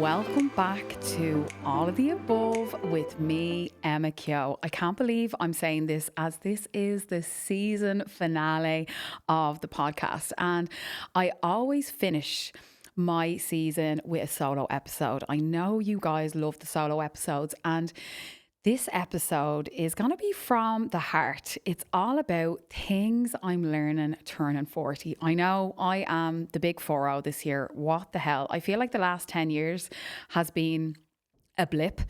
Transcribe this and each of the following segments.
welcome back to All of the Above with me, Emma Kyo. I can't believe I'm saying this as this is the season finale of the podcast, and I always finish my season with a solo episode. I know you guys love the solo episodes, and this episode is going to be from the heart. It's all about things I'm learning turning 40. I know I am the big 40 this year. What the hell? I feel like the last 10 years has been a blip,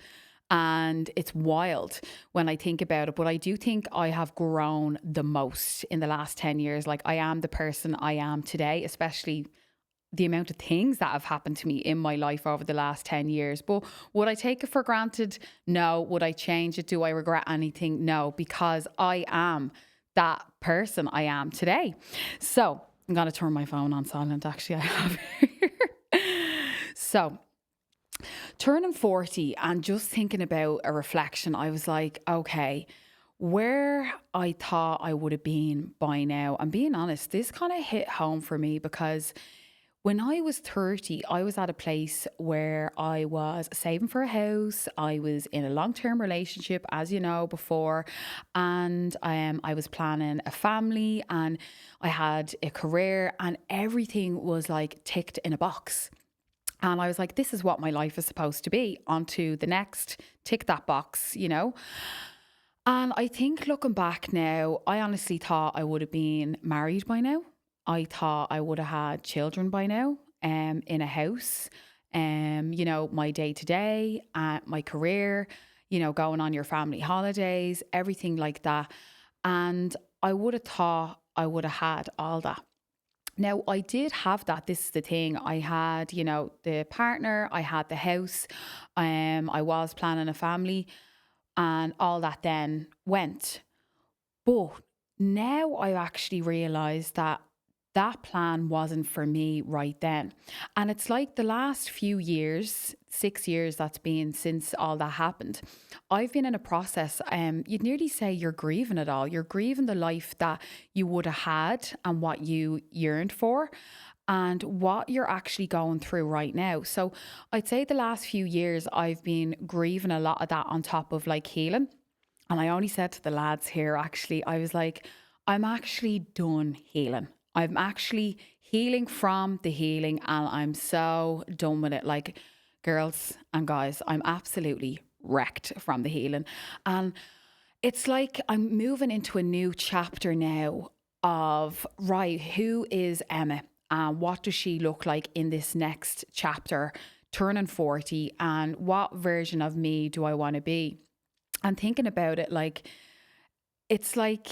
and it's wild when I think about it. But I do think I have grown the most in the last 10 years. Like, I am the person I am today, especially the amount of things that have happened to me in my life over the last 10 years. But would I take it for granted? No. Would I change it? Do I regret anything? No, because I am that person I am today. So I'm going to turn my phone on silent. Actually, I have here. So turning 40 and just thinking about a reflection, I was like, okay, where I thought I would have been by now. And being honest, this kind of hit home for me because when I was 30, I was at a place where I was saving for a house. I was in a long-term relationship, as you know, before. And I was planning a family, and I had a career, and everything was like ticked in a box. And I was like, this is what my life is supposed to be. On to the next, tick that box, you know. And I think looking back now, I honestly thought I would have been married by now. I thought I would have had children by now, in a house, my day to day, my career, going on your family holidays, everything like that. And I would have thought I would have had all that. Now, I did have that. This is the thing. I had, the partner, I had the house, I was planning a family, and all that then went. But now I actually realised that plan wasn't for me right then. And it's like the last few years, 6 years that's been since all that happened, I've been in a process, you'd nearly say you're grieving it all. You're grieving the life that you would have had and what you yearned for and what you're actually going through right now. So I'd say the last few years I've been grieving a lot of that on top of like healing. And I only said to the lads here, actually, I was like, I'm actually done healing. I'm actually healing from the healing, and I'm so done with it. Like, girls and guys, I'm absolutely wrecked from the healing. And it's like I'm moving into a new chapter now of, right, who is Emma? And what does she look like in this next chapter, turning 40? And what version of me do I want to be? And thinking about it, like, it's like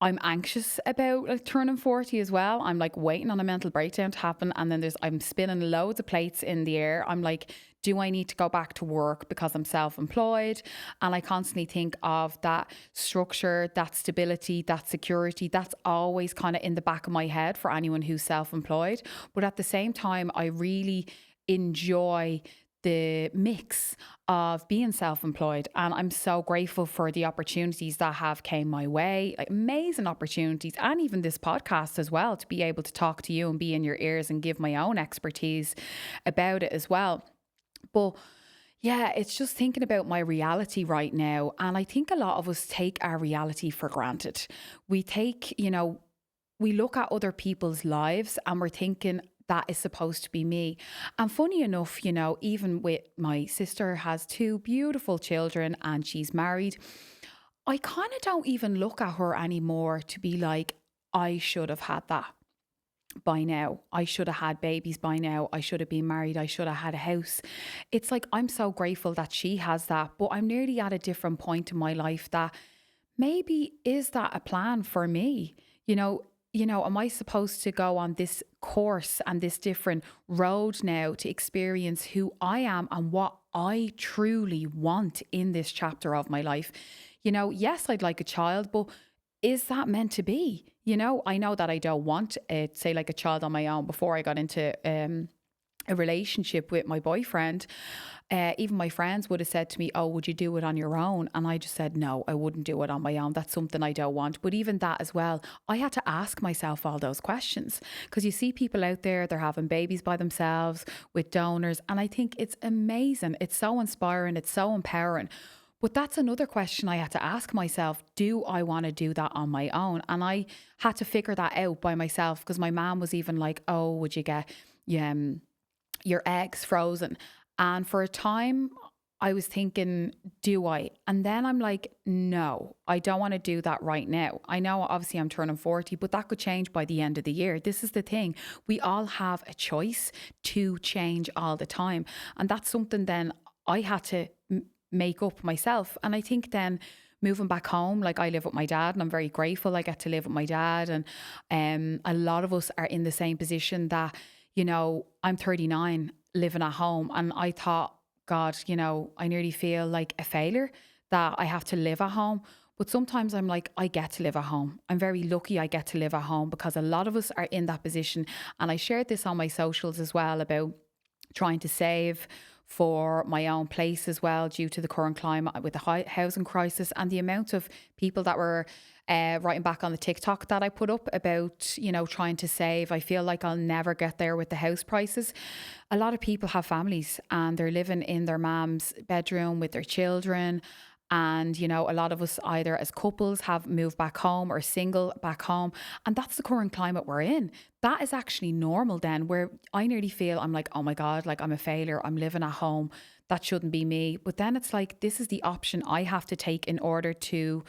I'm anxious about like turning 40 as well. I'm like waiting on a mental breakdown to happen. And then I'm spinning loads of plates in the air. I'm like, do I need to go back to work because I'm self-employed? And I constantly think of that structure, that stability, that security. That's always kind of in the back of my head for anyone who's self-employed. But at the same time, I really enjoy the mix of being self-employed, and I'm so grateful for the opportunities that have came my way, like amazing opportunities, and even this podcast as well, to be able to talk to you and be in your ears and give my own expertise about it as well. But yeah, it's just thinking about my reality right now, and I think a lot of us take our reality for granted. We take, we look at other people's lives and we're thinking, that is supposed to be me. And funny enough, even with my sister has 2 beautiful children and she's married, I kind of don't even look at her anymore to be like, I should have had that by now. I should have had babies by now. I should have been married. I should have had a house. It's like, I'm so grateful that she has that, but I'm nearly at a different point in my life that maybe, is that a plan for me? Am I supposed to go on this course and this different road now to experience who I am and what I truly want in this chapter of my life? Yes, I'd like a child, but is that meant to be? I know that I don't want say like a child on my own before I got into a relationship with my boyfriend, even my friends would have said to me, "Oh, would you do it on your own?" And I just said, "No, I wouldn't do it on my own. That's something I don't want." But even that as well, I had to ask myself all those questions, because you see people out there, they're having babies by themselves with donors. And I think it's amazing. It's so inspiring. It's so empowering. But that's another question I had to ask myself. Do I want to do that on my own? And I had to figure that out by myself, because my mom was even like, "Oh, would you get your eggs frozen?" And for a time, I was thinking, do I? And then I'm like, no, I don't want to do that right now. I know obviously I'm turning 40, but that could change by the end of the year. This is the thing. We all have a choice to change all the time. And that's something then I had to make up myself. And I think then moving back home, like I live with my dad and I'm very grateful I get to live with my dad. And a lot of us are in the same position that, I'm 39 living at home, and I thought, God, I nearly feel like a failure that I have to live at home. But sometimes I'm like, I get to live at home. I'm very lucky I get to live at home, because a lot of us are in that position. And I shared this on my socials as well about trying to save for my own place as well, due to the current climate with the high housing crisis, and the amount of people that were writing back on the TikTok that I put up about, trying to save. I feel like I'll never get there with the house prices. A lot of people have families and they're living in their mom's bedroom with their children. And, a lot of us either as couples have moved back home or single back home. And that's the current climate we're in. That is actually normal then, where I nearly feel I'm like, oh my God, like I'm a failure. I'm living at home. That shouldn't be me. But then it's like, this is the option I have to take in order to,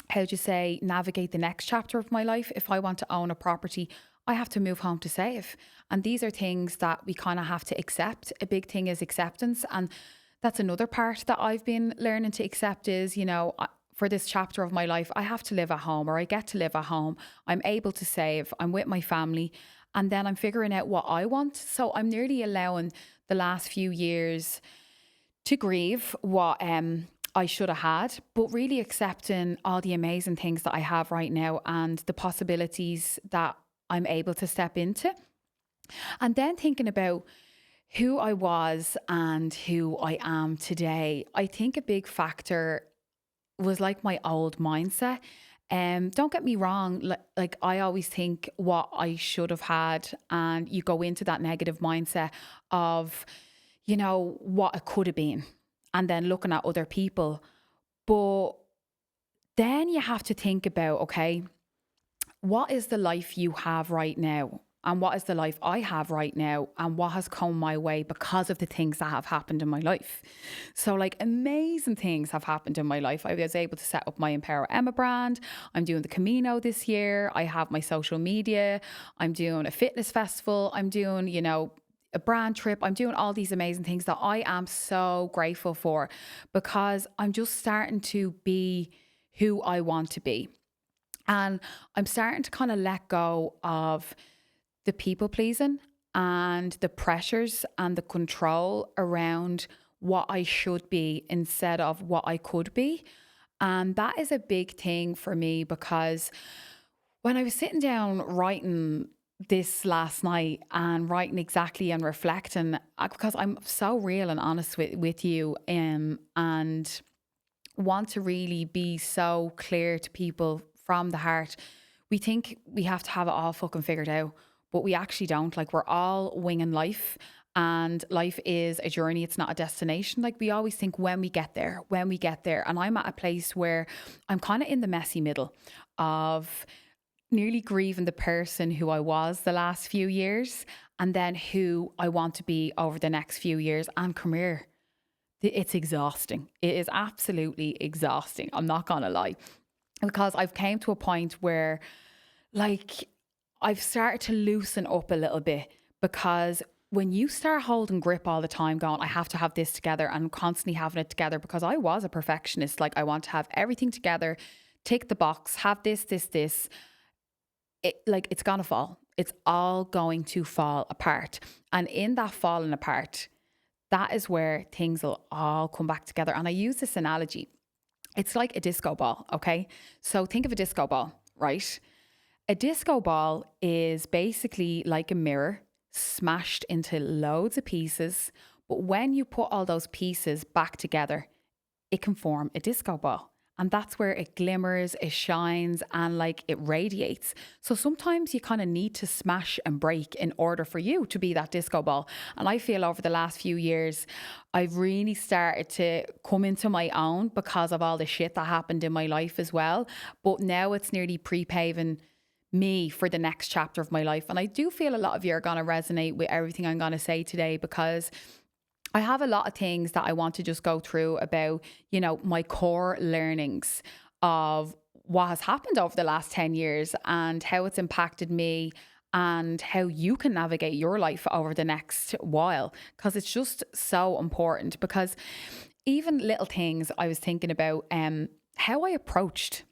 how do you say, navigate the next chapter of my life. If I want to own a property, I have to move home to save. And these are things that we kind of have to accept. A big thing is acceptance. And that's another part that I've been learning to accept is, for this chapter of my life, I have to live at home, or I get to live at home. I'm able to save. I'm with my family. And then I'm figuring out what I want. So I'm nearly allowing the last few years to grieve what I should have had, but really accepting all the amazing things that I have right now and the possibilities that I'm able to step into. And then thinking about who I was and who I am today, I think a big factor was like my old mindset. Don't get me wrong, like I always think what I should have had, and you go into that negative mindset of, what it could have been, and then looking at other people. But then you have to think about, okay, what is the life you have right now? And what is the life I have right now? And what has come my way because of the things that have happened in my life? So like amazing things have happened in my life. I was able to set up my Empower Emma brand. I'm doing the Camino this year. I have my social media. I'm doing a fitness festival. I'm doing, a brand trip. I'm doing all these amazing things that I am so grateful for, because I'm just starting to be who I want to be. And I'm starting to kind of let go of the people pleasing and the pressures and the control around what I should be instead of what I could be. And that is a big thing for me, because when I was sitting down writing this last night and writing exactly and reflecting, because I'm so real and honest with you, and want to really be so clear to people from the heart. We think we have to have it all fucking figured out, but we actually don't. Like, we're all winging life, and life is a journey. It's not a destination. Like, we always think when we get there. And I'm at a place where I'm kind of in the messy middle of nearly grieving the person who I was the last few years, and then who I want to be over the next few years. And come here, it's exhausting. It is absolutely exhausting. I'm not going to lie, because I've came to a point where, like, I've started to loosen up a little bit, because when you start holding grip all the time, going, I have to have this together, and constantly having it together, because I was a perfectionist. Like, I want to have everything together, tick the box, have this. It's going to fall. It's all going to fall apart. And in that falling apart, that is where things will all come back together. And I use this analogy. It's like a disco ball, okay? So think of a disco ball, right? A disco ball is basically like a mirror smashed into loads of pieces. But when you put all those pieces back together, it can form a disco ball. And that's where it glimmers, it shines, and like it radiates. So sometimes you kind of need to smash and break in order for you to be that disco ball. And I feel over the last few years, I've really started to come into my own because of all the shit that happened in my life as well. But now it's nearly pre-paving me for the next chapter of my life. And I do feel a lot of you are going to resonate with everything I'm going to say today, because I have a lot of things that I want to just go through about, my core learnings of what has happened over the last 10 years and how it's impacted me and how you can navigate your life over the next while. Because it's just so important, because even little things I was thinking about, how I approached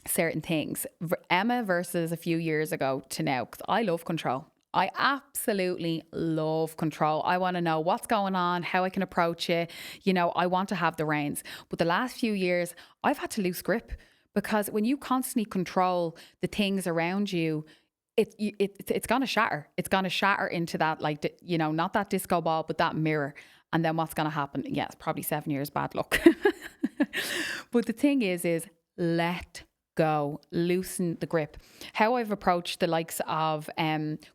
certain things, Emma versus a few years ago to now, because I love control. I absolutely love control. I want to know what's going on, how I can approach it. I want to have the reins. But the last few years, I've had to lose grip, because when you constantly control the things around you, it's going to shatter. It's going to shatter into that, not that disco ball, but that mirror. And then what's going to happen? Yeah, it's probably 7 years bad luck. But the thing is let go, loosen the grip. How I've approached the likes of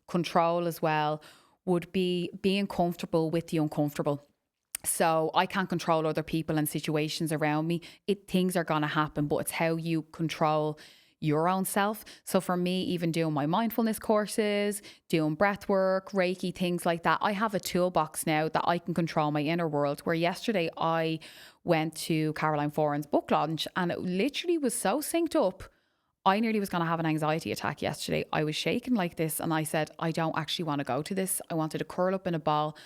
control as well would be being comfortable with the uncomfortable. So I can't control other people and situations around me. Things are going to happen, but it's how you control your own self. So for me, even doing my mindfulness courses, doing breath work, Reiki, things like that, I have a toolbox now that I can control my inner world. Where yesterday I went to Caroline Foran's book launch, and it literally was so synced up. I nearly was going to have an anxiety attack yesterday. I was shaking like this, and I said, I don't actually want to go to this. I wanted to curl up in a ball.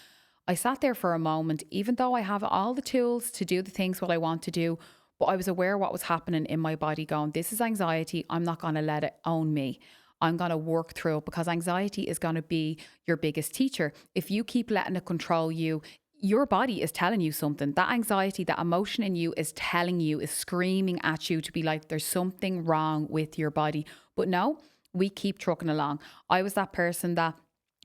I sat there for a moment, even though I have all the tools to do the things what I want to do, but I was aware of what was happening in my body, going, this is anxiety. I'm not going to let it own me. I'm going to work through it, because anxiety is going to be your biggest teacher. If you keep letting it control you, your body is telling you something. That anxiety, that emotion in you is telling you, is screaming at you to be like, there's something wrong with your body. But no, we keep trucking along. I was that person that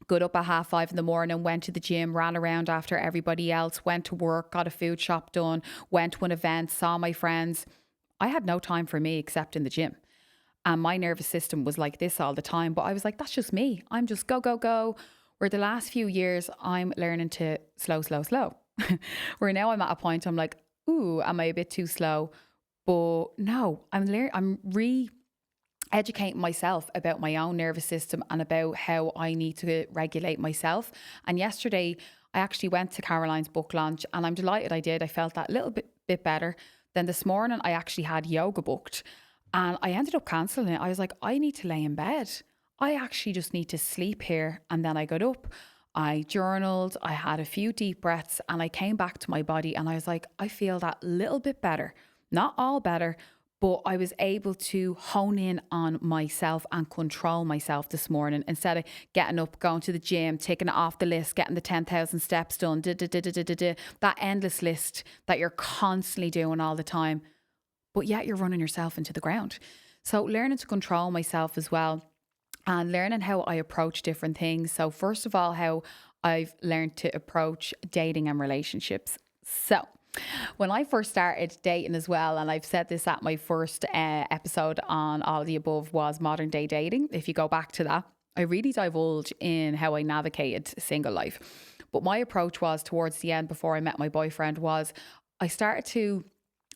got up at 5:30 in the morning, went to the gym, ran around after everybody else, went to work, got a food shop done, went to an event, saw my friends. I had no time for me except in the gym. And my nervous system was like this all the time. But I was like, that's just me. I'm just go, go, go. Where the last few years, I'm learning to slow. Where now I'm at a point, I'm like, ooh, am I a bit too slow? But no, I'm educating myself about my own nervous system and about how I need to regulate myself. And yesterday, I actually went to Caroline's book launch, and I'm delighted I did. I felt that little bit better. Then this morning, I actually had yoga booked, and I ended up cancelling it. I was like, I need to lay in bed. I actually just need to sleep here. And then I got up, I journaled, I had a few deep breaths, and I came back to my body, and I was like, I feel that little bit better. Not all better, but I was able to hone in on myself and control myself this morning, instead of getting up, going to the gym, taking it off the list, getting the 10,000 steps done, that endless list that you're constantly doing all the time, but yet you're running yourself into the ground. So learning to control myself as well, and learning how I approach different things. So first of all, how I've learned to approach dating and relationships. So when I first started dating as well, and I've said this at my first episode on All of the Above, was modern day dating. If you go back to that, I really divulge in how I navigated single life. But my approach was, towards the end, before I met my boyfriend, was I started to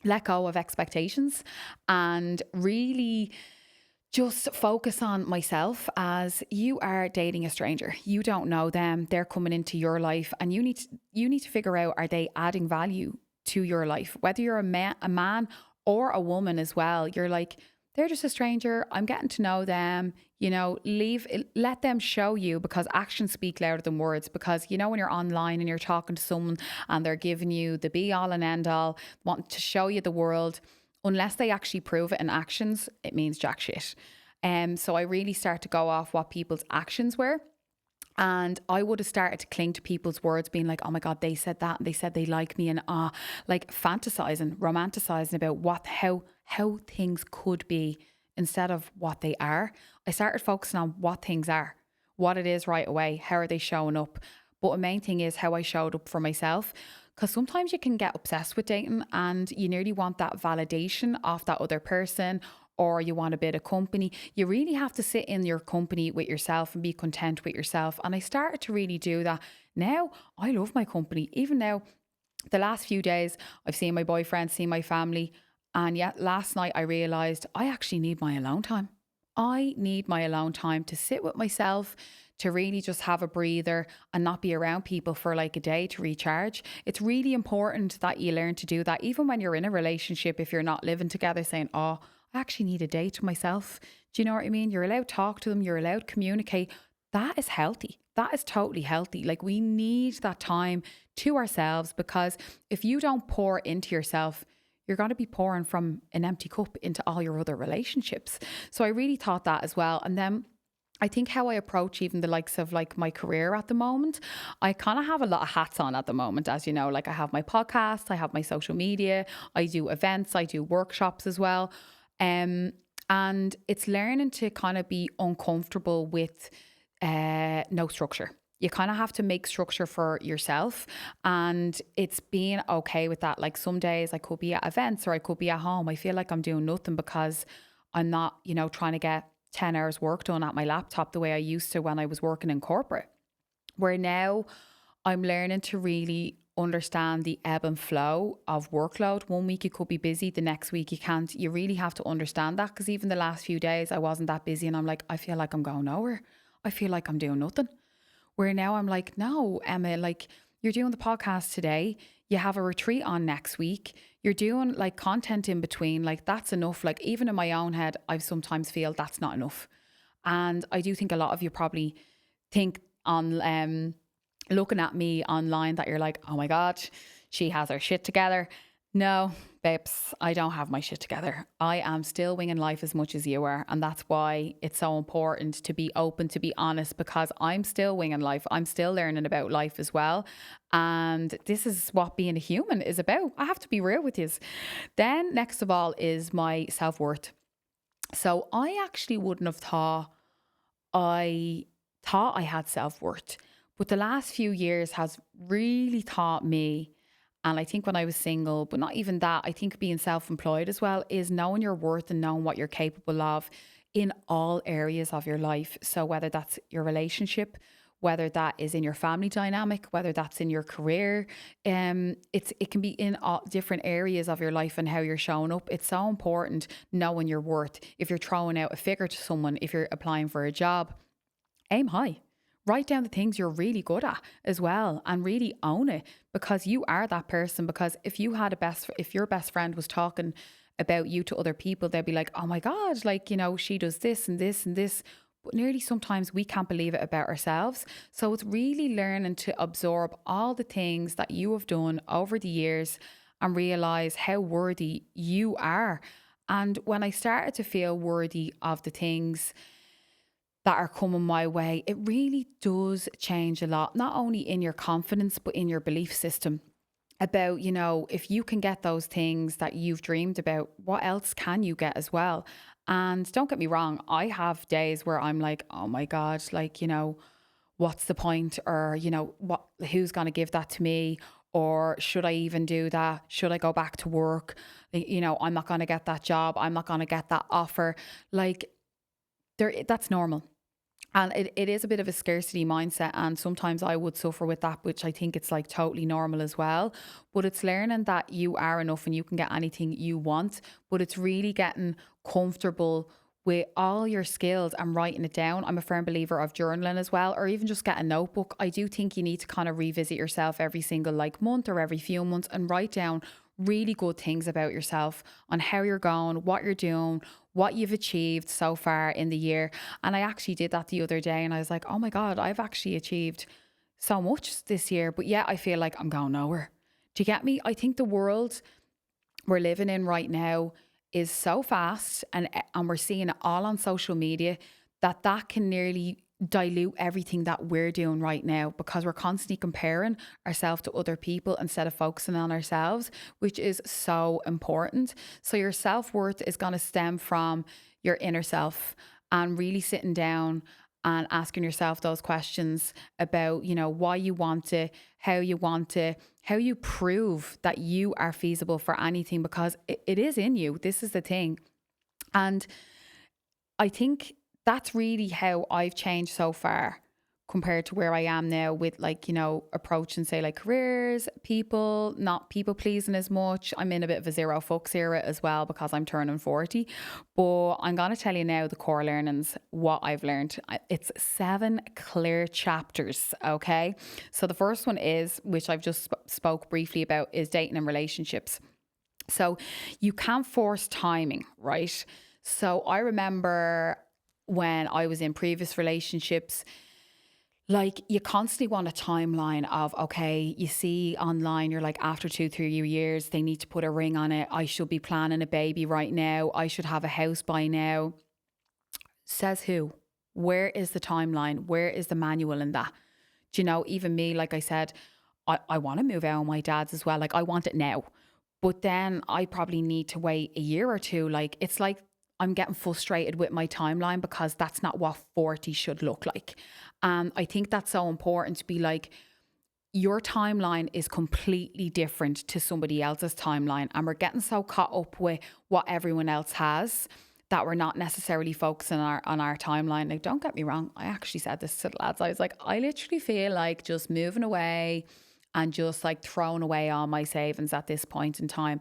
let go of expectations and really just focus on myself. As you are dating a stranger, you don't know them, they're coming into your life, and you need to figure out, are they adding value to your life? Whether you're a man or a woman as well, you're like, they're just a stranger, I'm getting to know them, let them show you, because actions speak louder than words. Because when you're online and you're talking to someone and they're giving you the be all and end all, wanting to show you the world, unless they actually prove it in actions, it means jack shit. So I really start to go off what people's actions were. And I would have started to cling to people's words, being like, oh my God, they said that, and they said they like me, and fantasizing, romanticizing about how things could be instead of what they are. I started focusing on what things are. what it is right away. How are they showing up? But the main thing is how I showed up for myself. Because sometimes you can get obsessed with dating and you nearly want that validation of that other person, or you want a bit of company. You really have to sit in your company with yourself and be content with yourself. And I started to really do that. Now I love my company. Even now, the last few days, I've seen my boyfriend, seen my family. And yet last night I realised I actually need my alone time. I need my alone time to sit with myself, to really just have a breather and not be around people for like a day to recharge. It's really important that you learn to do that, even when you're in a relationship, if you're not living together, saying, oh, I actually need a day to myself. Do you know what I mean? You're allowed to talk to them, you're allowed to communicate. That is healthy. That is totally healthy. Like, we need that time to ourselves, because if you don't pour into yourself, you're going to be pouring from an empty cup into all your other relationships. So I really thought that as well. And then I think how I approach even the likes of like my career at the moment, I kind of have a lot of hats on at the moment, as you know. Like, I have my podcast, I have my social media, I do events, I do workshops as well. And it's learning to kind of be uncomfortable with no structure. You kind of have to make structure for yourself, and it's being okay with that. Like, some days I could be at events or I could be at home. I feel like I'm doing nothing because I'm not, trying to get 10 hours work done at my laptop the way I used to when I was working in corporate. Where now I'm learning to really understand the ebb and flow of workload. One week you could be busy, the next week you can't. You really have to understand that, because even the last few days I wasn't that busy and I'm like, I feel like I'm going nowhere. I feel like I'm doing nothing. Where now I'm like, no, Emma, like, you're doing the podcast today. You have a retreat on next week. You're doing like content in between. Like, that's enough. Like, even in my own head, I sometimes feel that's not enough. And I do think a lot of you probably think on looking at me online that you're like, oh my God, she has her shit together. No, babes, I don't have my shit together. I am still winging life as much as you are. And that's why it's so important to be open, to be honest, because I'm still winging life. I'm still learning about life as well. And this is what being a human is about. I have to be real with you. Then next of all is my self-worth. So I actually wouldn't have I thought I had self-worth. But the last few years has really taught me, and I think when I was single, but not even that, I think being self-employed as well, is knowing your worth and knowing what you're capable of in all areas of your life. So whether that's your relationship, whether that is in your family dynamic, whether that's in your career, it can be in all different areas of your life and how you're showing up. It's so important knowing your worth. If you're throwing out a figure to someone, if you're applying for a job, aim high. Write down the things you're really good at as well, and really own it, because you are that person. Because if your best friend was talking about you to other people, they'd be like, oh my God, like, she does this and this and this. But nearly sometimes we can't believe it about ourselves. So it's really learning to absorb all the things that you have done over the years and realize how worthy you are. And when I started to feel worthy of the things that are coming my way, it really does change a lot, not only in your confidence, but in your belief system about, if you can get those things that you've dreamed about, what else can you get as well? And don't get me wrong, I have days where I'm like, oh my God, like, what's the point? Or, who's going to give that to me? Or should I even do that? Should I go back to work? I'm not going to get that job. I'm not going to get that offer. Like, that's normal. And it is a bit of a scarcity mindset. And sometimes I would suffer with that, which I think it's like totally normal as well. But it's learning that you are enough and you can get anything you want. But it's really getting comfortable with all your skills and writing it down. I'm a firm believer of journaling as well, or even just get a notebook. I do think you need to kind of revisit yourself every single month or every few months and write down really good things about yourself, on how you're going, what you're doing, what you've achieved so far in the year. And I actually did that the other day and I was like, oh my God, I've actually achieved so much this year. But yeah, I feel like I'm going nowhere. Do you get me? I think the world we're living in right now is so fast, and we're seeing it all on social media, that can nearly dilute everything that we're doing right now, because we're constantly comparing ourselves to other people instead of focusing on ourselves, which is so important. So your self-worth is going to stem from your inner self, and really sitting down and asking yourself those questions about, why you want it, how you want it, how you prove that you are feasible for anything, because it is in you. This is the thing. And I think that's really how I've changed so far compared to where I am now with approaching, say, like careers, people, not people pleasing as much. I'm in a bit of a zero fucks era as well because I'm turning 40. But I'm going to tell you now the core learnings, what I've learned. It's 7 clear chapters, okay? So the first one is, which I've just spoke briefly about, is dating and relationships. So you can't force timing, right? So I remember when I was in previous relationships, like you constantly want a timeline of, okay, you see online, you're like, after 2-3 years, they need to put a ring on it. I should be planning a baby right now. I should have a house by now. Says who? Where is the timeline? Where is the manual in that? Do you know, even me, like I said, I want to move out on my dad's as well. Like I want it now. But then I probably need to wait a year or two. Like it's like I'm getting frustrated with my timeline because that's not what 40 should look like. And I think that's so important to be like, your timeline is completely different to somebody else's timeline. And we're getting so caught up with what everyone else has that we're not necessarily focusing on our timeline. Like, don't get me wrong. I actually said this to the lads. I was like, I literally feel like just moving away and just like throwing away all my savings at this point in time.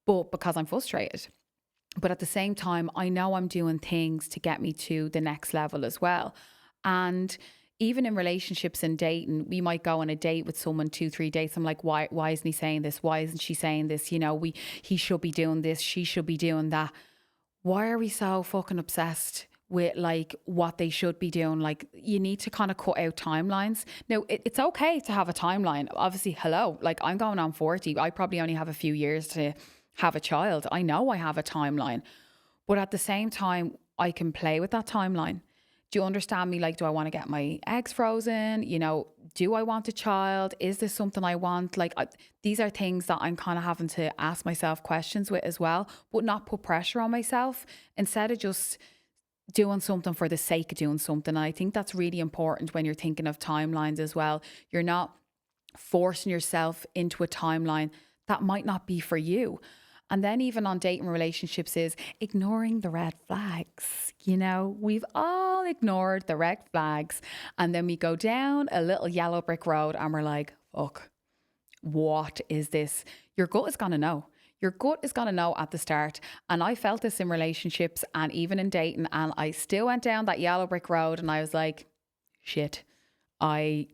But because I'm frustrated. But at the same time, I know I'm doing things to get me to the next level as well. And even in relationships and dating, we might go on a date with someone 2-3 dates. I'm like, why isn't he saying this? Why isn't she saying this? He should be doing this. She should be doing that. Why are we so fucking obsessed with like what they should be doing? Like you need to kind of cut out timelines. Now it's okay to have a timeline. Obviously, hello, like I'm going on 40. I probably only have a few years to have a child. I know I have a timeline, but at the same time, I can play with that timeline. Do you understand me? Like, do I want to get my eggs frozen? Do I want a child? Is this something I want? Like, these are things that I'm kind of having to ask myself questions with as well, but not put pressure on myself instead of just doing something for the sake of doing something. And I think that's really important when you're thinking of timelines as well. You're not forcing yourself into a timeline that might not be for you. And then even on dating relationships is ignoring the red flags. We've all ignored the red flags. And then we go down a little yellow brick road and we're like, fuck, what is this? Your gut is going to know. Your gut is going to know at the start. And I felt this in relationships and even in dating. And I still went down that yellow brick road and I was like, shit, I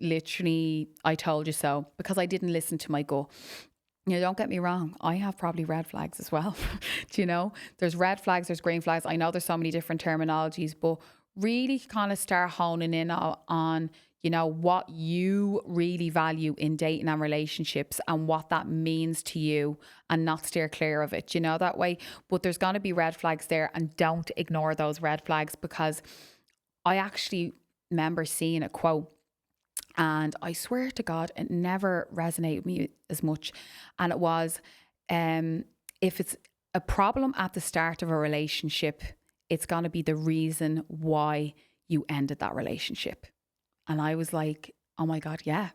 told you so, because I didn't listen to my gut. Don't get me wrong. I have probably red flags as well. Do you know? There's red flags, there's green flags. I know there's so many different terminologies, but really kind of start honing in on, what you really value in dating and relationships and what that means to you and not steer clear of it, that way. But there's going to be red flags there and don't ignore those red flags, because I actually remember seeing a quote. And I swear to God, it never resonated with me as much. And it was, if it's a problem at the start of a relationship, it's going to be the reason why you ended that relationship. And I was like, oh my God, yeah,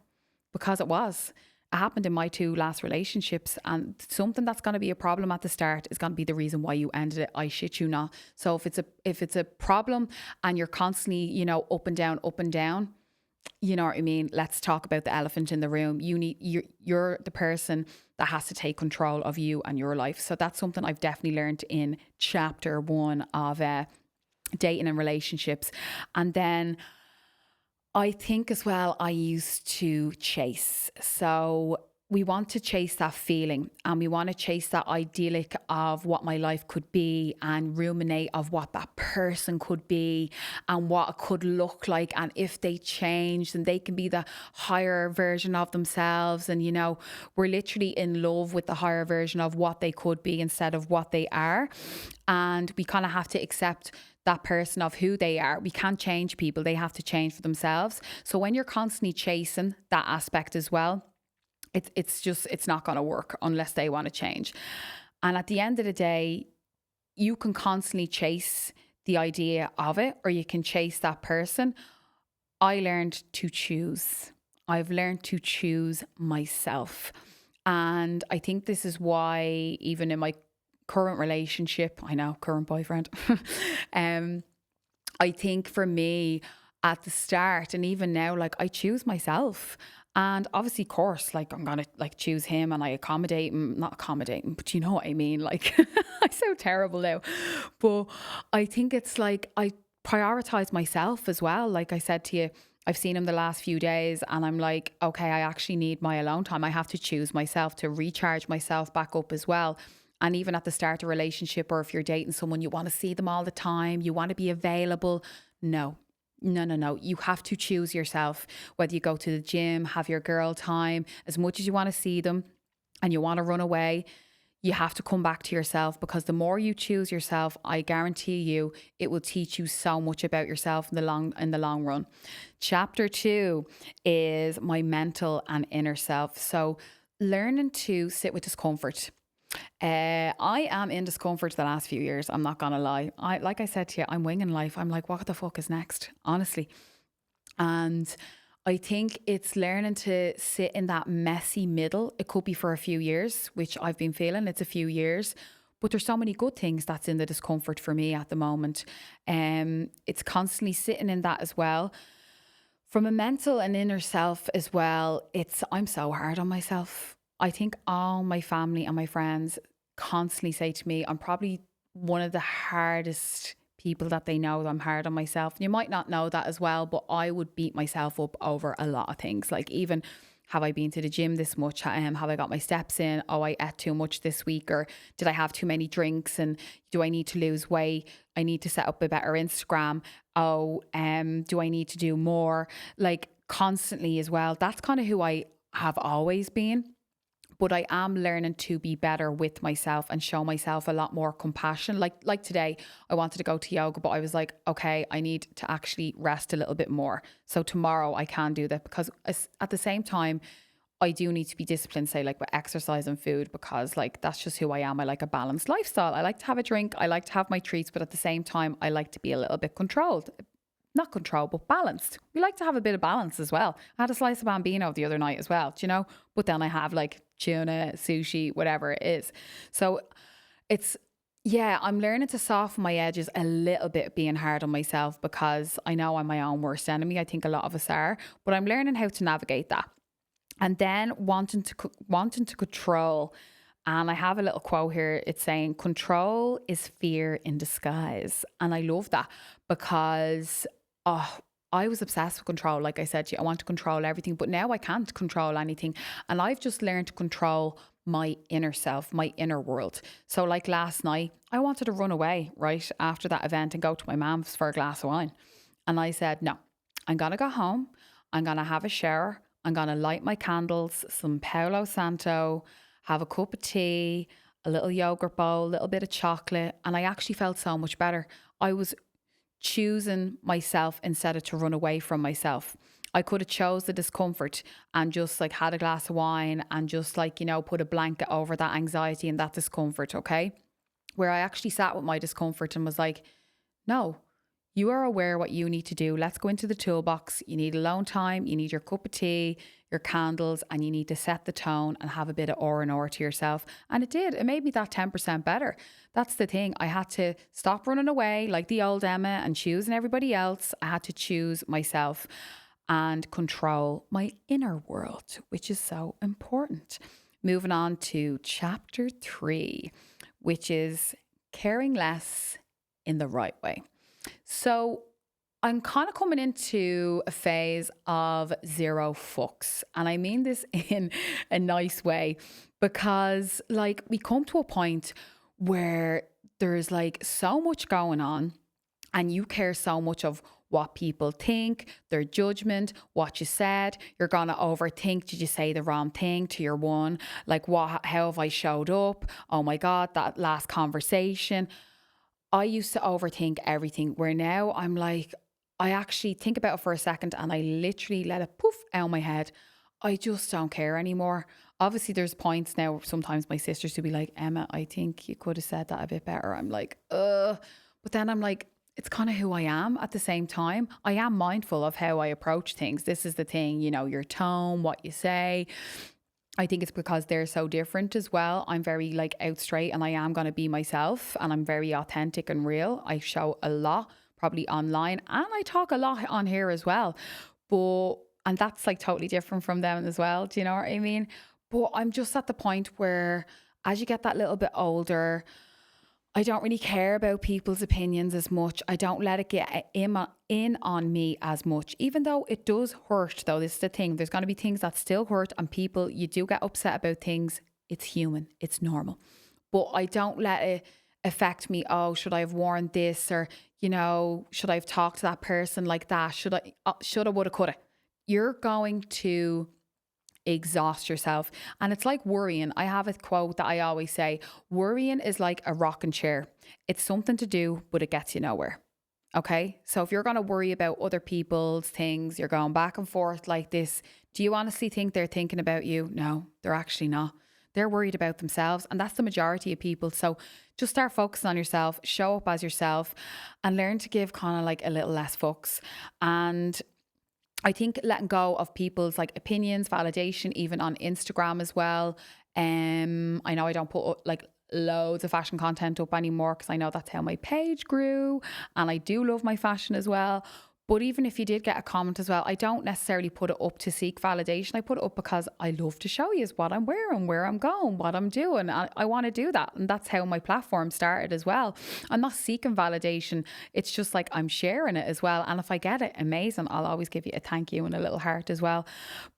because it was. It happened in my 2 last relationships, and something that's going to be a problem at the start is going to be the reason why you ended it. I shit you not. So if it's a problem and you're constantly, up and down, you know what I mean? Let's talk about the elephant in the room. You're the person that has to take control of you and your life. So that's something I've definitely learned in chapter 1 of dating and relationships. And then I think as well, I used to chase. So we want to chase that feeling and we want to chase that idyllic of what my life could be and ruminate of what that person could be and what it could look like. And if they changed and they can be the higher version of themselves. And, we're literally in love with the higher version of what they could be instead of what they are. And we kind of have to accept that person of who they are. We can't change people. They have to change for themselves. So when you're constantly chasing that aspect as well, it's not going to work unless they want to change. And at the end of the day, you can constantly chase the idea of it, or you can chase that person. I learned to choose. I've learned to choose myself. And I think this is why, even in my current relationship, I know, current boyfriend, I think for me at the start and even now, like I choose myself. And obviously, of course, like I'm gonna like choose him and I accommodate him, not accommodate him, but you know what I mean? Like I sound terrible now. But I think it's like I prioritize myself as well. Like I said to you, I've seen him the last few days and I'm like, okay, I actually need my alone time. I have to choose myself to recharge myself back up as well. And even at the start of a relationship, or if you're dating someone, you want to see them all the time, you want to be available. No, no, no, no. You have to choose yourself. Whether you go to the gym, have your girl time, as much as you want to see them and you want to run away, you have to come back to yourself, because the more you choose yourself, I guarantee you, it will teach you so much about yourself in the long run. Chapter 2 is my mental and inner self. So learning to sit with discomfort. I am in discomfort the last few years. I'm not gonna lie. Like I said to you, I'm winging life. I'm like, what the fuck is next? Honestly. And I think it's learning to sit in that messy middle. It could be for a few years, which I've been feeling. It's a few years. But there's so many good things that's in the discomfort for me at the moment. It's constantly sitting in that as well. From a mental and inner self as well, I'm so hard on myself. I think all my family and my friends constantly say to me, I'm probably one of the hardest people that they know. That I'm hard on myself. You might not know that as well, but I would beat myself up over a lot of things. Like, even, have I been to the gym this much? Have I got my steps in? Oh, I ate too much this week, or did I have too many drinks? And do I need to lose weight? I need to set up a better Instagram. Oh, do I need to do more? Like, constantly as well. That's kind of who I have always been. But I am learning to be better with myself and show myself a lot more compassion. Like today, I wanted to go to yoga, but I was like, okay, I need to actually rest a little bit more. So tomorrow I can do that, because at the same time, I do need to be disciplined, say, like with exercise and food, because like that's just who I am. I like a balanced lifestyle. I like to have a drink. I like to have my treats, but at the same time, I like to be a little bit controlled. Not control, but balanced. We like to have a bit of balance as well. I had a slice of bambino the other night as well, do you know? But then I have like tuna, sushi, whatever it is. So yeah, I'm learning to soften my edges a little bit, being hard on myself, because I know I'm my own worst enemy. I think a lot of us are, but I'm learning how to navigate that. And then wanting to control. And I have a little quote here. It's saying, control is fear in disguise. And I love that, because I was obsessed with control. Like I said to you, I want to control everything, but now I can't control anything. And I've just learned to control my inner self, my inner world. So like last night, I wanted to run away right after that event and go to my mum's for a glass of wine. And I said, no, I'm going to go home. I'm going to have a shower. I'm going to light my candles, some Palo Santo, have a cup of tea, a little yogurt bowl, a little bit of chocolate. And I actually felt so much better. I was choosing myself instead of to run away from myself. I could have chose the discomfort and just like had a glass of wine and just like, put a blanket over that anxiety and that discomfort, okay? Where I actually sat with my discomfort and was like, no, you are aware what you need to do. Let's go into the toolbox. You need alone time. You need your cup of tea, your candles, and you need to set the tone and have a bit of R&R to yourself. And it did. It made me that 10% better. That's the thing. I had to stop running away like the old Emma and choosing everybody else. I had to choose myself and control my inner world, which is so important. Moving on to chapter 3, which is caring less in the right way. So I'm kind of coming into a phase of zero fucks. And I mean this in a nice way, because like we come to a point where there's like so much going on and you care so much of what people think, their judgment, what you said. You're going to overthink, did you say the wrong thing to your one? Like, how have I showed up? Oh my God, that last conversation. I used to overthink everything, where now I'm like, I actually think about it for a second and I literally let it poof out of my head. I just don't care anymore. Obviously, there's points now, sometimes my sisters will be like, Emma, I think you could have said that a bit better. I'm like, But then I'm like, it's kind of who I am at the same time. I am mindful of how I approach things. This is the thing, your tone, what you say. I think it's because they're so different as well. I'm very like out straight and I am going to be myself and I'm very authentic and real. I show a lot probably online and I talk a lot on here as well. But, and that's like totally different from them as well. Do you know what I mean? But I'm just at the point where as you get that little bit older, I don't really care about people's opinions as much. I don't let it get in on me as much, even though it does hurt, though. This is the thing. There's going to be things that still hurt, and people, you do get upset about things. It's human. It's normal. But I don't let it affect me. Oh, should I have worn this? Or, should I have talked to that person like that? Shoulda, woulda, coulda. You're going to exhaust yourself. And it's like worrying. I have a quote that I always say, worrying is like a rocking chair. It's something to do, but it gets you nowhere. Okay. So if you're going to worry about other people's things, you're going back and forth like this. Do you honestly think they're thinking about you? No, they're actually not. They're worried about themselves. And that's the majority of people. So just start focusing on yourself, show up as yourself and learn to give kind of like a little less fucks. And I think letting go of people's like opinions, validation, even on Instagram as well. I know I don't put like loads of fashion content up anymore because I know that's how my page grew and I do love my fashion as well. But even if you did get a comment as well, I don't necessarily put it up to seek validation. I put it up because I love to show you what I'm wearing, where I'm going, what I'm doing. I want to do that. And that's how my platform started as well. I'm not seeking validation. It's just like I'm sharing it as well. And if I get it, amazing. I'll always give you a thank you and a little heart as well.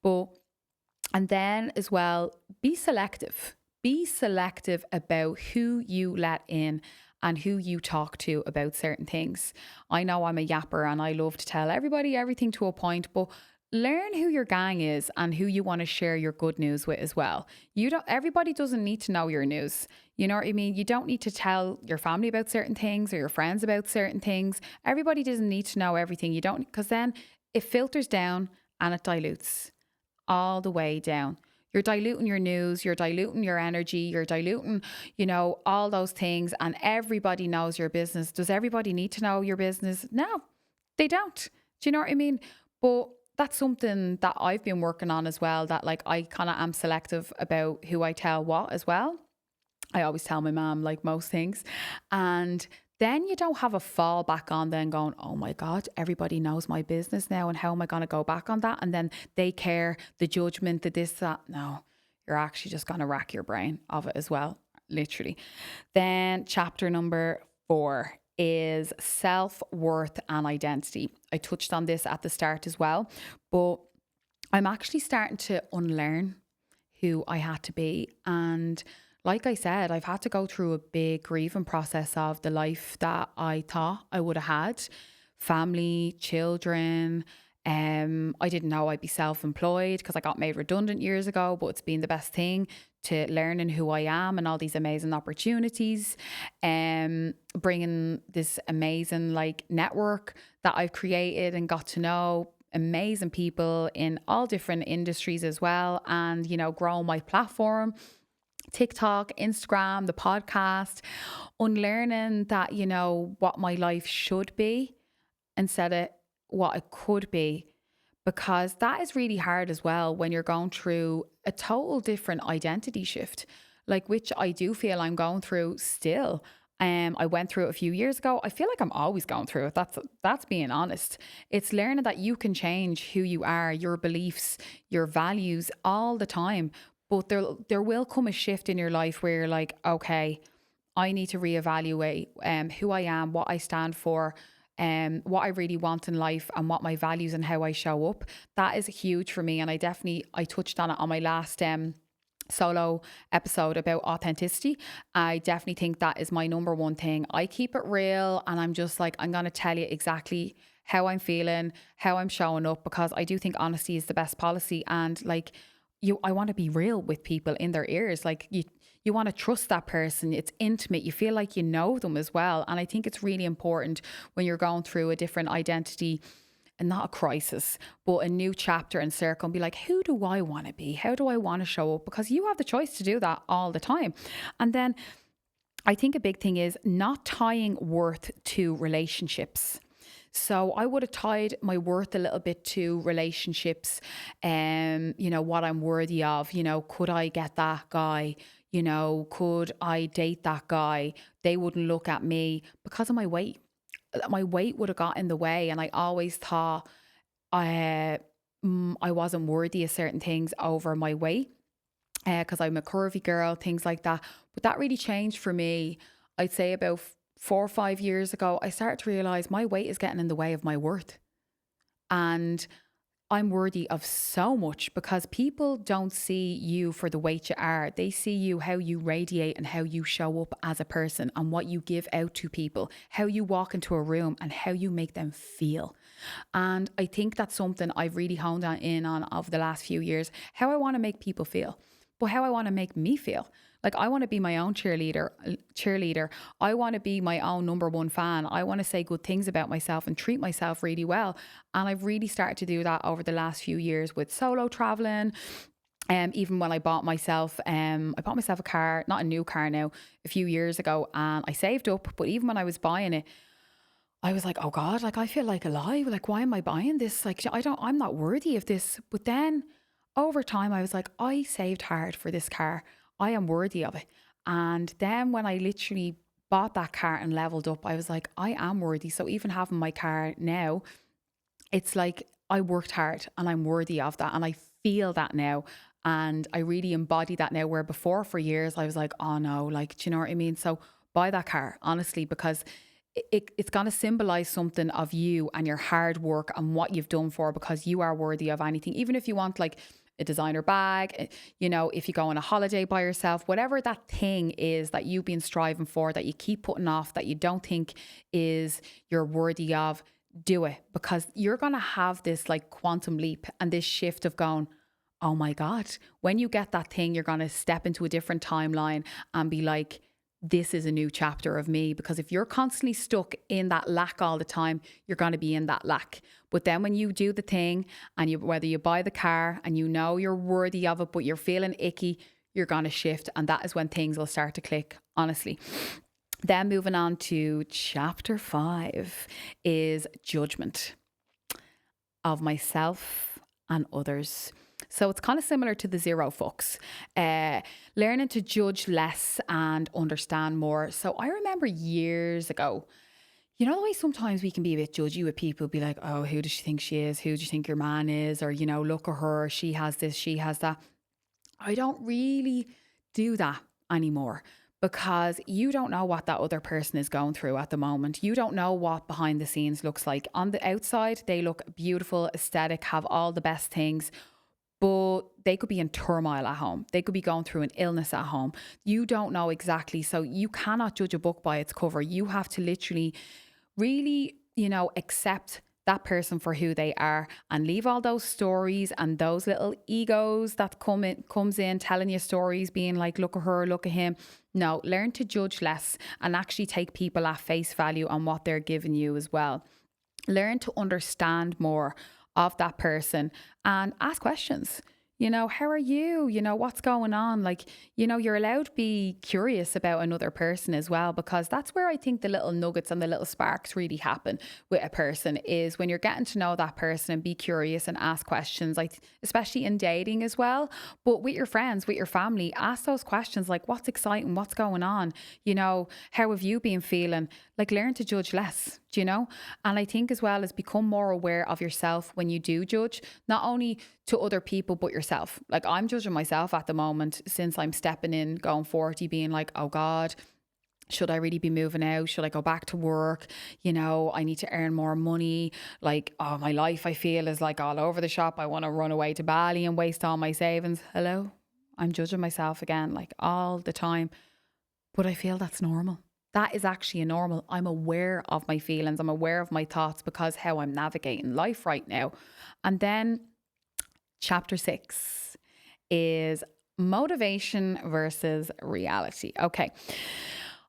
And then as well, be selective. Be selective about who you let in and who you talk to about certain things. I know I'm a yapper and I love to tell everybody everything to a point, but learn who your gang is and who you want to share your good news with as well. Everybody doesn't need to know your news. You know what I mean? You don't need to tell your family about certain things or your friends about certain things. Everybody doesn't need to know everything. You don't, because then it filters down and it dilutes all the way down. You're diluting your news, you're diluting your energy, you're diluting, all those things, and everybody knows your business. Does everybody need to know your business? No, they don't. Do you know what I mean? But that's something that I've been working on as well, that like I kind of am selective about who I tell what as well. I always tell my mom like most things. And then you don't have a fall back on then going, oh my God, everybody knows my business now and how am I going to go back on that? And then they care, the judgment, the this, that. No, you're actually just going to rack your brain of it as well, literally. Then chapter number 4 is self-worth and identity. I touched on this at the start as well, but I'm actually starting to unlearn who I had to be. And like I said, I've had to go through a big grieving process of the life that I thought I would have had. Family, children. I didn't know I'd be self-employed because I got made redundant years ago, but it's been the best thing to learning who I am and all these amazing opportunities. Bringing this amazing like network that I've created and got to know amazing people in all different industries as well. And, growing my platform, TikTok, Instagram, the podcast, unlearning that, what my life should be instead of what it could be, because that is really hard as well when you're going through a total different identity shift, like which I do feel I'm going through still. I went through it a few years ago. I feel like I'm always going through it. That's being honest. It's learning that you can change who you are, your beliefs, your values all the time. But there will come a shift in your life where you're like, okay, I need to reevaluate who I am, what I stand for, what I really want in life and what my values and how I show up. That is huge for me. And I touched on it on my last solo episode about authenticity. I definitely think that is my number one thing. I keep it real and I'm just like, I'm going to tell you exactly how I'm feeling, how I'm showing up, because I do think honesty is the best policy. And like, I want to be real with people in their ears. Like you want to trust that person. It's intimate. You feel like you know them as well. And I think it's really important when you're going through a different identity, and not a crisis, but a new chapter and circle, and be like, who do I want to be? How do I want to show up? Because you have the choice to do that all the time. And then I think a big thing is not tying worth to relationships. So I would have tied my worth a little bit to relationships, what I'm worthy of. Could I get that guy? Could I date that guy? They wouldn't look at me because of my weight. My weight would have got in the way, and I always thought I wasn't worthy of certain things over my weight because I'm a curvy girl, things like that. But that really changed for me. I'd say about 4 or 5 years ago, I started to realize my weight is getting in the way of my worth. And I'm worthy of so much because people don't see you for the weight you are. They see you how you radiate and how you show up as a person and what you give out to people, how you walk into a room and how you make them feel. And I think that's something I've really honed in on over the last few years, how I want to make people feel, but how I want to make me feel. Like I want to be my own cheerleader. I want to be my own number one fan. I want to say good things about myself and treat myself really well. And I've really started to do that over the last few years with solo traveling. Even when I bought myself a car, not a new car now, a few years ago, and I saved up. But even when I was buying it, I was like, oh God, like I feel like a lie. Like, why am I buying this? Like, I'm not worthy of this. But then over time, I was like, I saved hard for this car. I am worthy of it. And then when I literally bought that car and leveled up, I was like, I am worthy. So even having my car now, it's like I worked hard and I'm worthy of that. And I feel that now. And I really embody that now, where before for years I was like, oh no, like, do you know what I mean? So buy that car, honestly, because it's going to symbolize something of you and your hard work and what you've done for, because you are worthy of anything. Even if you want like a designer bag, if you go on a holiday by yourself, whatever that thing is that you've been striving for, that you keep putting off, that you don't think is you're worthy of, do it, because you're going to have this like quantum leap and this shift of going, oh my God, when you get that thing, you're going to step into a different timeline and be like, this is a new chapter of me. Because if you're constantly stuck in that lack all the time, you're going to be in that lack. But then when you do the thing and whether you buy the car and you're worthy of it, but you're feeling icky, you're going to shift. And that is when things will start to click, honestly. Then moving on to chapter 5 is judgment of myself and others. So it's kind of similar to the zero fucks, learning to judge less and understand more. So I remember years ago, the way sometimes we can be a bit judgy with people, be like, oh, who does she think she is? Who do you think your man is? Or, look at her, she has this, she has that. I don't really do that anymore, because you don't know what that other person is going through at the moment. You don't know what behind the scenes looks like. On the outside, they look beautiful, aesthetic, have all the best things, but they could be in turmoil at home. They could be going through an illness at home. You don't know exactly. So you cannot judge a book by its cover. You have to literally really, accept that person for who they are and leave all those stories and those little egos that comes in telling you stories, being like, look at her, look at him. No, learn to judge less and actually take people at face value on what they're giving you as well. Learn to understand more of that person and ask questions. How are you? What's going on? Like, you're allowed to be curious about another person as well, because that's where I think the little nuggets and the little sparks really happen with a person, is when you're getting to know that person and be curious and ask questions, like especially in dating as well, but with your friends, with your family, ask those questions like, what's exciting? What's going on? How have you been feeling? Like, learn to judge less, And I think as well as become more aware of yourself when you do judge, not only to other people, but yourself. Like, I'm judging myself at the moment since I'm stepping in, going 40, being like, oh God, should I really be moving out? Should I go back to work? I need to earn more money. Like, oh, my life, I feel, is like all over the shop. I want to run away to Bali and waste all my savings. Hello? I'm judging myself again, like all the time. But I feel that's normal. That is actually a normal. I'm aware of my feelings. I'm aware of my thoughts, because how I'm navigating life right now. And then chapter 6 is motivation versus reality. Okay.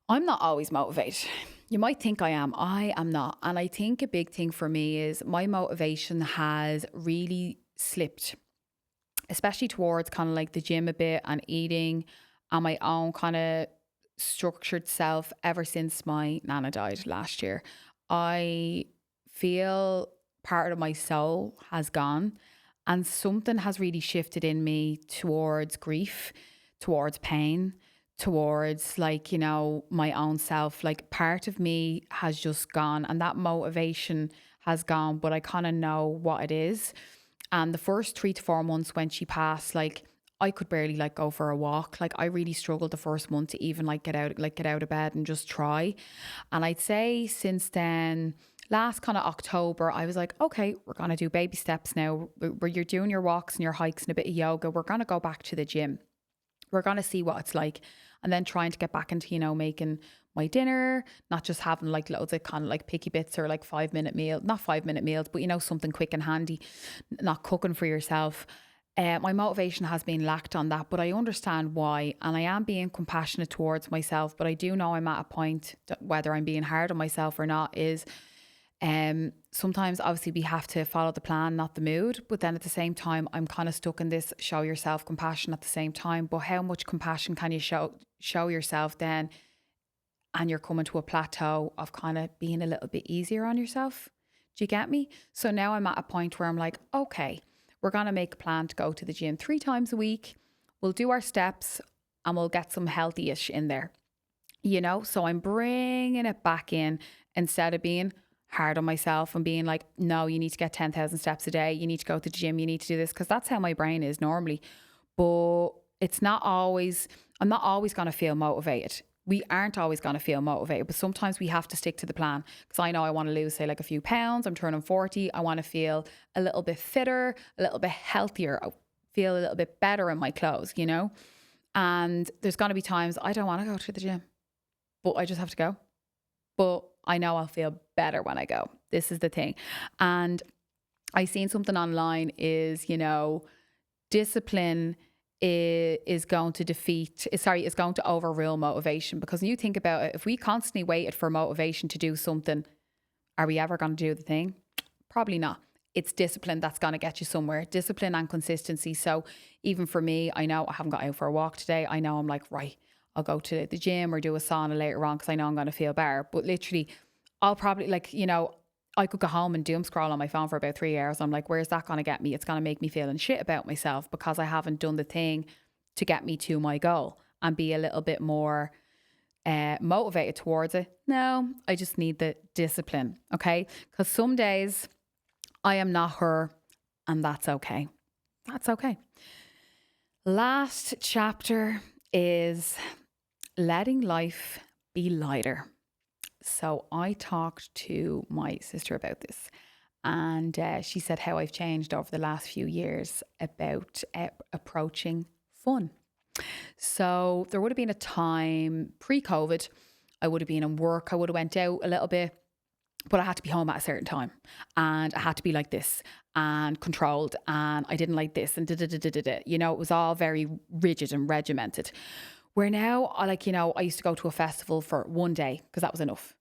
I'm not always motivated. You might think I am. I am not. And I think a big thing for me is my motivation has really slipped, especially towards kind of like the gym a bit and eating and my own kind of structured self ever since my nana died last year. I feel part of my soul has gone, and something has really shifted in me towards grief, towards pain, towards like, my own self. Like part of me has just gone, and that motivation has gone, but I kind of know what it is. And the first 3 to 4 months when she passed, like I could barely like go for a walk. Like I really struggled the first month to even get out of bed and just try. And I'd say since then, last kind of October, I was like, okay, we're gonna do baby steps now. Where you're doing your walks and your hikes and a bit of yoga, we're gonna go back to the gym. We're gonna see what it's like, and then trying to get back into making my dinner, not just having like loads of kind of like picky bits or like 5 minute meal, not 5 minute meals, but something quick and handy, not cooking for yourself. My motivation has been lacked on that, but I understand why, and I am being compassionate towards myself. But I do know I'm at a point that whether I'm being hard on myself or not is, sometimes obviously we have to follow the plan, not the mood. But then at the same time, I'm kind of stuck in this show yourself compassion at the same time. But how much compassion can you show yourself then, and you're coming to a plateau of kind of being a little bit easier on yourself? Do you get me? So now I'm at a point where I'm like, okay, we're going to make a plan to go to the gym 3 times a week. We'll do our steps and we'll get some healthy-ish in there, So I'm bringing it back in instead of being hard on myself and being like, no, you need to get 10,000 steps a day. You need to go to the gym. You need to do this, because that's how my brain is normally. But it's not always, I'm not always going to feel motivated. We aren't always going to feel motivated, but sometimes we have to stick to the plan. Because I know I want to lose, say, like a few pounds. I'm turning 40. I want to feel a little bit fitter, a little bit healthier, I feel a little bit better in my clothes, And there's going to be times I don't want to go to the gym, but I just have to go. But I know I'll feel better when I go. This is the thing. And I seen something online is, discipline is going to overrule motivation. Because when you think about it, if we constantly waited for motivation to do something, are we ever going to do the thing? Probably not. It's discipline that's going to get you somewhere. Discipline and consistency. So even for me, I know I haven't got out for a walk today. I know I'm like, right, I'll go to the gym or do a sauna later on because I know I'm going to feel better. But literally, I'll probably I could go home and doom scroll on my phone for about 3 hours. I'm like, where's that going to get me? It's going to make me feeling shit about myself because I haven't done the thing to get me to my goal and be a little bit more motivated towards it. No, I just need the discipline, okay? Because some days I am not her, and that's okay. That's okay. Last chapter is letting life be lighter. So I talked to my sister about this, and she said how I've changed over the last few years about approaching fun. So there would have been a time pre-COVID, I would have been in work, I would have went out a little bit, but I had to be home at a certain time, and I had to be like this and controlled, and I didn't like this and it was all very rigid and regimented. Where now, I used to go to a festival for one day because that was enough.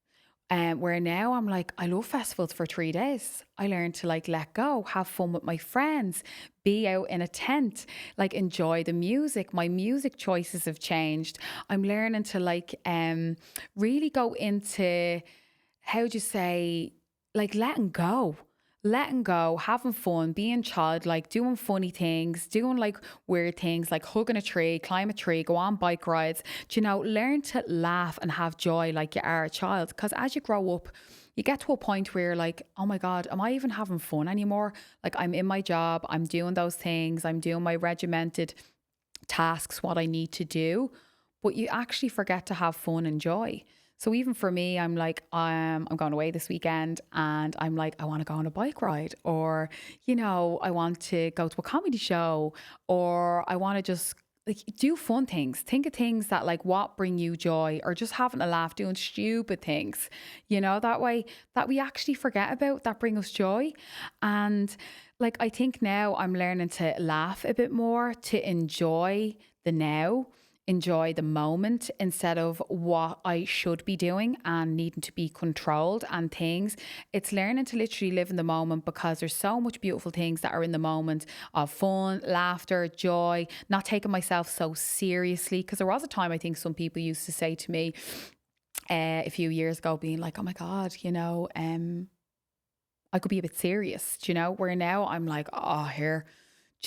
Where now I'm like, I love festivals for 3 days. I learned to let go, have fun with my friends, be out in a tent, enjoy the music. My music choices have changed. I'm learning to really go into, how would you say, letting go, having fun, being childlike, doing funny things, doing weird things like hugging a tree, climb a tree, go on bike rides. Learn to laugh and have joy like you are a child. Because as you grow up, you get to a point where you're like, oh my God, am I even having fun anymore? I'm in my job, I'm doing those things, I'm doing my regimented tasks, what I need to do. But you actually forget to have fun and joy. So even for me, I'm like, I'm going away this weekend, and I'm like, I want to go on a bike ride, or, I want to go to a comedy show, or I want to just do fun things. Think of things that what bring you joy, or just having a laugh, doing stupid things, that way that we actually forget about, that bring us joy. And I think now I'm learning to laugh a bit more, to enjoy the now, enjoy the moment instead of what I should be doing and needing to be controlled and things. It's learning to literally live in the moment, because there's so much beautiful things that are in the moment of fun, laughter, joy, not taking myself so seriously. Because there was a time, I think some people used to say to me a few years ago, being like, oh my God, I could be a bit serious, where now I'm like, oh, here.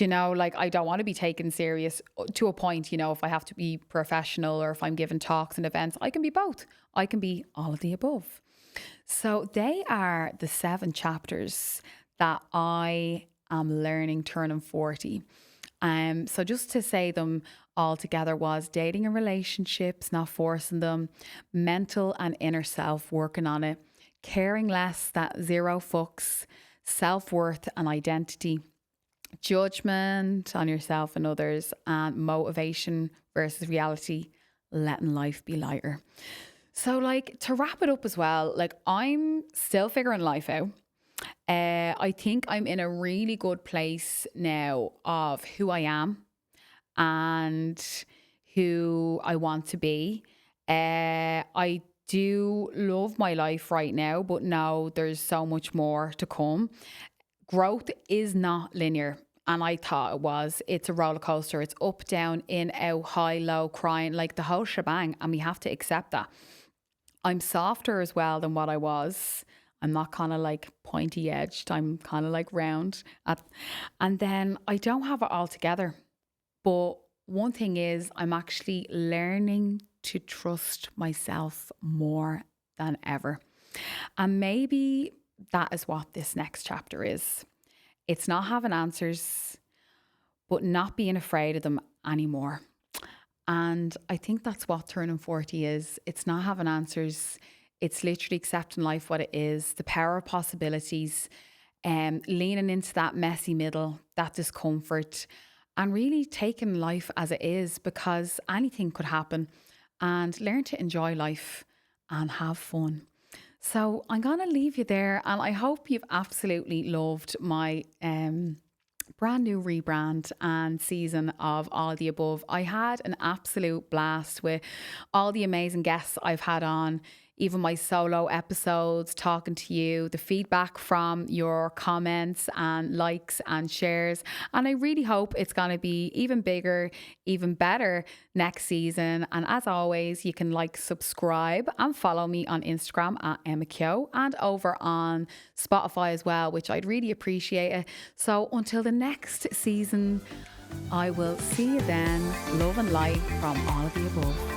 Like, I don't want to be taken serious to a point, if I have to be professional or if I'm giving talks and events, I can be both. I can be all of the above. So they are the 7 chapters that I am learning turning 40. So just to say them all together was dating and relationships, not forcing them, mental and inner self, working on it, caring less, that 0 fucks, self-worth and identity, judgment on yourself and others, and motivation versus reality, letting life be lighter. So like, to wrap it up as well, like, I'm still figuring life out. I think I'm in a really good place now of who I am and who I want to be. I do love my life right now, but no, there's so much more to come. Growth is not linear. And I thought it was. It's a roller coaster. It's up, down, in, out, high, low, crying, like the whole shebang. And we have to accept that. I'm softer as well than what I was. I'm not kind of like pointy edged. I'm kind of like round. And then I don't have it all together. But one thing is, I'm actually learning to trust myself more than ever. And maybe that is what this next chapter is. It's not having answers, but not being afraid of them anymore. And I think that's what turning 40 is. It's not having answers. It's literally accepting life what it is, the power of possibilities, leaning into that messy middle, that discomfort, and really taking life as it is, because anything could happen, and learn to enjoy life and have fun. So I'm going to leave you there, and I hope you've absolutely loved my brand new rebrand and season of All the Above. I had an absolute blast with all the amazing guests I've had on, even my solo episodes, talking to you, the feedback from your comments and likes and shares. And I really hope it's going to be even bigger, even better next season. And as always, you can subscribe and follow me on Instagram at Emma Kyo, and over on Spotify as well, which I'd really appreciate it. So until the next season, I will see you then. Love and light from All of the Above.